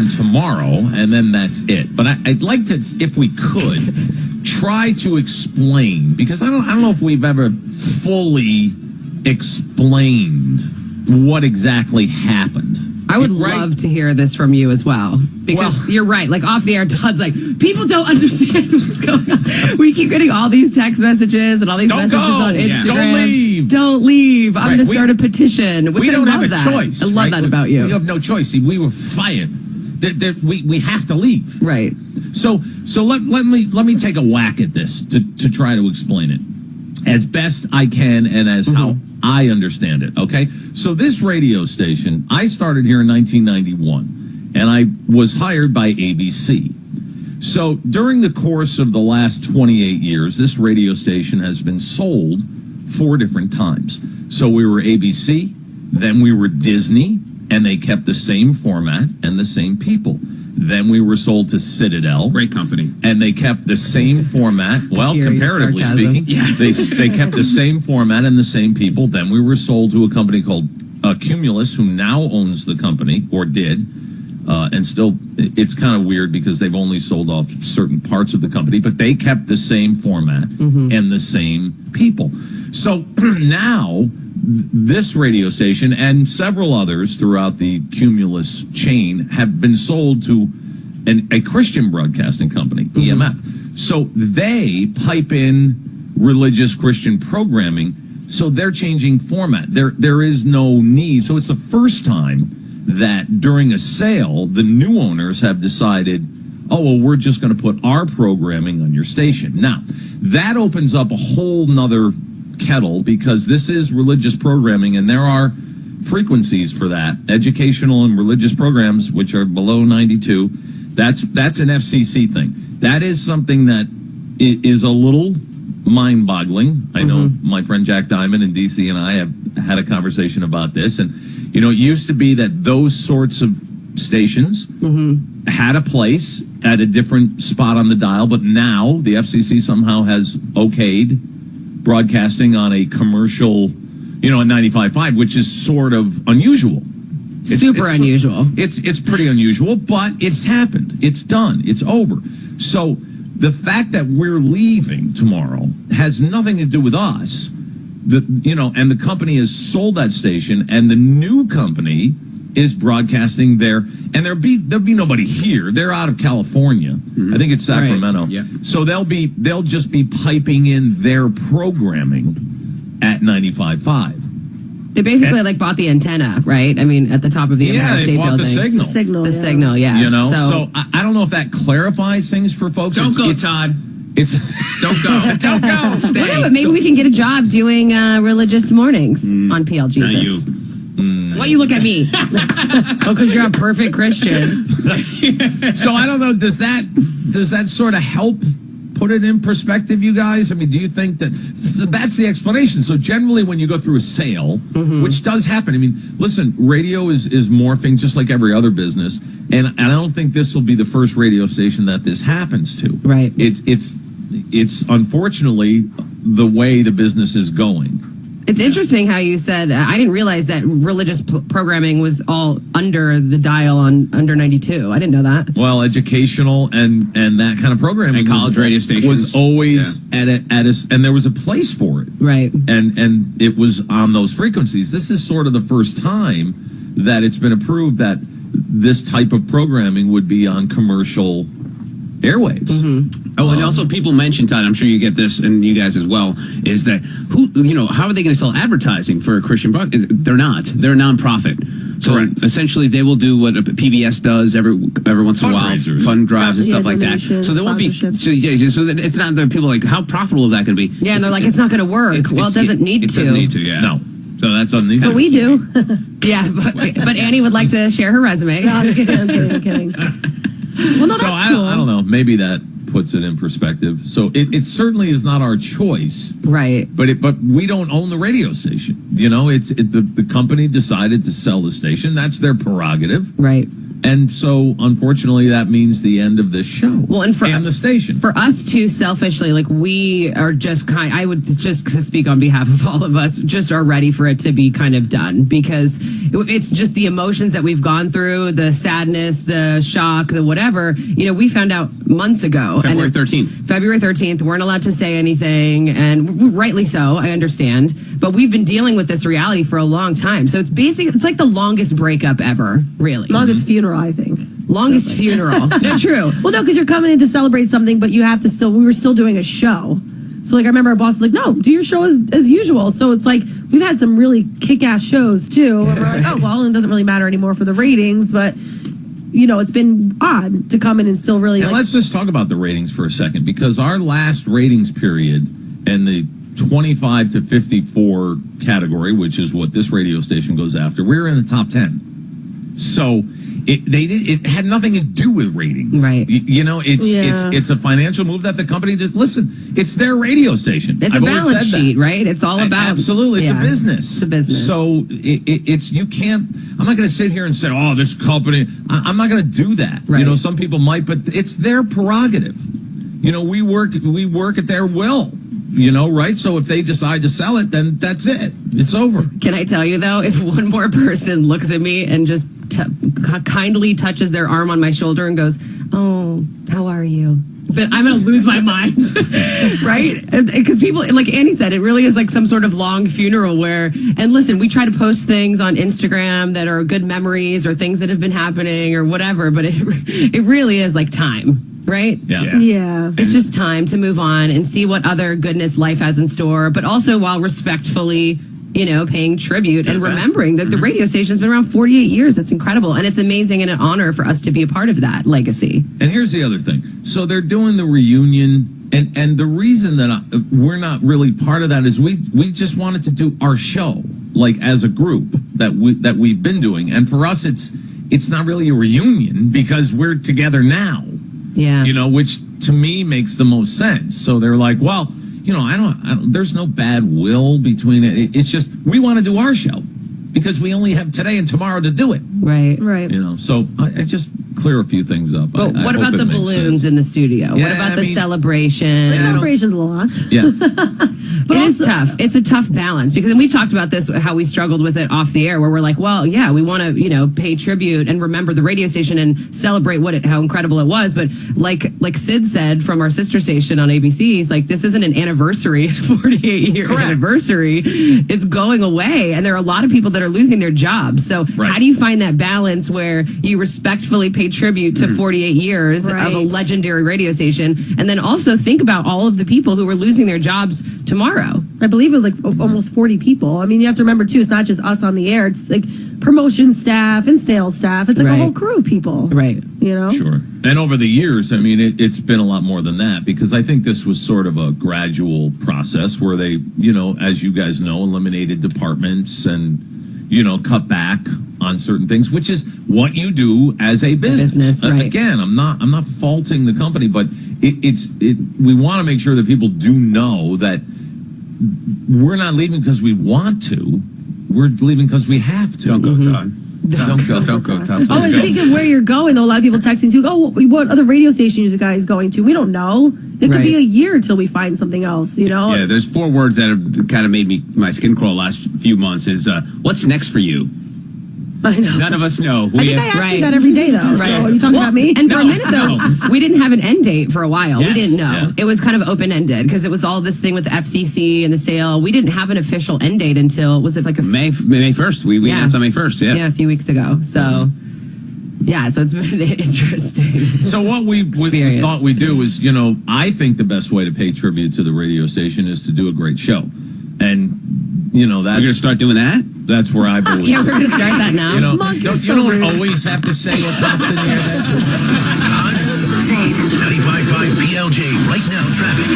again tomorrow, and then that's it. But I'd like to, if we could, try to explain, because I don't know if we've ever fully explained what exactly happened. I would love to hear this from you as well, because you're right. Like off the air, Todd's like, people don't understand what's going on. We keep getting all these text messages and all these messages on Instagram. Don't leave. Don't leave. I'm going to start a petition. Which we don't have a that. choice. I love that about you. We have no choice. We were fired. We have to leave. Right. So let me take a whack at this to try to explain it as best I can and as how I understand it, okay? So this radio station, I started here in 1991, and I was hired by ABC. So during the course of the last 28 years, this radio station has been sold 4 different times. So we were ABC, then we were Disney, and they kept the same format and the same people. Then we were sold to Citadel. Great company. And they kept the same format. Well, comparatively speaking, they kept the same format and the same people. Then we were sold to a company called Cumulus, who now owns the company, or did. And still, it's kind of weird because they've only sold off certain parts of the company, but they kept the same format and the same people. So now, this radio station and several others throughout the Cumulus chain have been sold to a Christian broadcasting company, EMF. So they pipe in religious Christian programming, so they're changing format. There is no need. So it's the first time that during a sale, the new owners have decided, oh, well, we're just going to put our programming on your station. Now, that opens up a whole nother kettle, because this is religious programming, and there are frequencies for that. Educational and religious programs, which are below 92, that's an FCC thing. That is something that is a little mind-boggling. I know my friend Jack Diamond in D.C. and I have had a conversation about this, and it used to be that those sorts of stations had a place at a different spot on the dial, but now the FCC somehow has okayed broadcasting on a commercial, at 95.5, which is sort of unusual. It's unusual. It's pretty unusual, but it's happened. It's done. It's over. So the fact that we're leaving tomorrow has nothing to do with us. And the company has sold that station, and the new company is broadcasting there, and there'll be nobody here. They're out of California. I think it's Sacramento. Right. Yeah. So they'll just be piping in their programming at 95.5. They basically bought the antenna, right? I mean, at the top of the Empire State Building. The signal. The signal, yeah. So I don't know if that clarifies things for folks. Don't go, Todd. Don't go. Don't go. Stay. Whatever, maybe we can get a job doing religious mornings on PL Jesus. Not you. Why you look at me? Because you're a perfect Christian. So I don't know. Does that sort of help put it in perspective, you guys? I mean, do you think that's the explanation? So generally, when you go through a sale, which does happen, I mean, listen, radio is morphing just like every other business, and I don't think this will be the first radio station that this happens to. Right. It's unfortunately the way the business is going. It's interesting how you said, I didn't realize that religious programming was all under the dial on under 92. I didn't know that. Well, educational and that kind of programming and college radio stations was always at a and there was a place for it. Right. And it was on those frequencies. This is sort of the first time that it's been approved that this type of programming would be on commercial airwaves. Oh, and also people mention, Todd, I'm sure you get this, and you guys as well, is that how are they going to sell advertising for a Christian broadcast? They're not. They're a nonprofit. So essentially, they will do what PBS does every once in a while, fund drives and stuff like that. So there won't be. So it's not that people are like, how profitable is that going to be? Yeah, and they're like, it's not going to work. It doesn't need to. It doesn't need to. Yeah. No. So that's on the. But we do. Yeah, but Annie would like to share her resume. No, I'm kidding. Well, no, that's cool. I don't know. Maybe that puts it in perspective. So it certainly is not our choice, right? But we don't own the radio station. The company decided to sell the station. That's their prerogative, right? And so, unfortunately, that means the end of this show. Well, and the station. For us too, selfishly, like we are just I would just speak on behalf of all of us, just are ready for it to be kind of done, because it's just the emotions that we've gone through, the sadness, the shock, the whatever. We found out months ago. February 13th. February 13th, weren't allowed to say anything, and rightly so, I understand. But we've been dealing with this reality for a long time. So it's like the longest breakup ever, really. Longest funeral, I think. Longest funeral. No, true. Well, no, because you're coming in to celebrate something, but you have to we were still doing a show. So, like, I remember our boss was like, no, do your show as usual. So it's like, we've had some really kick-ass shows, too. And we're like, oh, well, it doesn't really matter anymore for the ratings, but, it's been odd to come in and still really, and let's just talk about the ratings for a second, because our last ratings period and the 25 to 54 category, which is what this radio station goes after, we were in the top 10. So it had nothing to do with ratings, right? It's a financial move that the company just it's their radio station. It's a balance sheet, right? It's all about absolutely. It's a business. It's a business. So it's you can't. I'm not going to sit here and say, oh, this company. I'm not going to do that. Right. Some people might, but it's their prerogative. We work at their will. Right? So if they decide to sell it, then that's it. It's over. Can I tell you, though, if one more person looks at me and just kindly touches their arm on my shoulder and goes, oh, how are you? Then I'm going to lose my mind, right? Because people, like Annie said, it really is like some sort of long funeral and listen, we try to post things on Instagram that are good memories or things that have been happening or whatever, but it really is like time. Right? Yeah. It's just time to move on and see what other goodness life has in store, but also while respectfully, paying tribute and remembering that the radio station's been around 48 years. It's incredible. And it's amazing and an honor for us to be a part of that legacy. And here's the other thing. So they're doing the reunion, and the reason that we're not really part of that is we just wanted to do our show, like as a group that we've been doing. And for us, it's not really a reunion because we're together now. Yeah. Which to me makes the most sense. So they're like, well, I don't there's no bad will between it. It's just, we want to do our show because we only have today and tomorrow to do it. Right. So I just clear a few things up. But what about the balloons in the studio? Yeah, what about the celebration? The celebration's a lot. Yeah. But it is tough. It's a tough balance because, and we've talked about this, how we struggled with it off the air, where we're like, well, yeah, we want to, pay tribute and remember the radio station and celebrate how incredible it was. But like Sid said from our sister station on ABC, he's like, this isn't an anniversary, 48-year anniversary. It's going away. And there are a lot of people that are losing their jobs. So how do you find that balance where you respectfully pay tribute to 48 years of a legendary radio station, and then also think about all of the people who are losing their jobs tomorrow? I believe it was like almost 40 people. I mean, you have to remember, too, it's not just us on the air. It's like promotion staff and sales staff. It's like a whole crew of people. Right. Sure. And over the years, I mean, it's been a lot more than that, because I think this was sort of a gradual process where they, as you guys know, eliminated departments and, cut back on certain things, which is what you do as a business. Right. Again, I'm not faulting the company, but we want to make sure that people do know that we're not leaving because we want to. We're leaving because we have to. Don't go, Todd. Don't go, Todd. Oh, and speaking of where you're going, though, a lot of people texting too. Oh, what other radio station is the guy going to? We don't know. It could be a year till we find something else. Yeah, there's 4 words that have kind of made my skin crawl last few months. Is what's next for you? I know. None of us know. I think I ask you that every day, though. Right. So are you talking about me? And for a minute, though, we didn't have an end date for a while. Yes. We didn't know. Yeah. It was kind of open-ended because it was all this thing with the FCC and the sale. We didn't have an official end date until, was it like May 1st? We announced on May 1st, Yeah, a few weeks ago. So, so it's been interesting. So what we thought we'd do is, I think the best way to pay tribute to the radio station is to do a great show. And, that's... We're going to start doing that? That's where I believe. Yeah, we're going to start that now. You don't always have to say what pops in your head. Todd, Jayde, 95.5 Wplj, right now, traffic.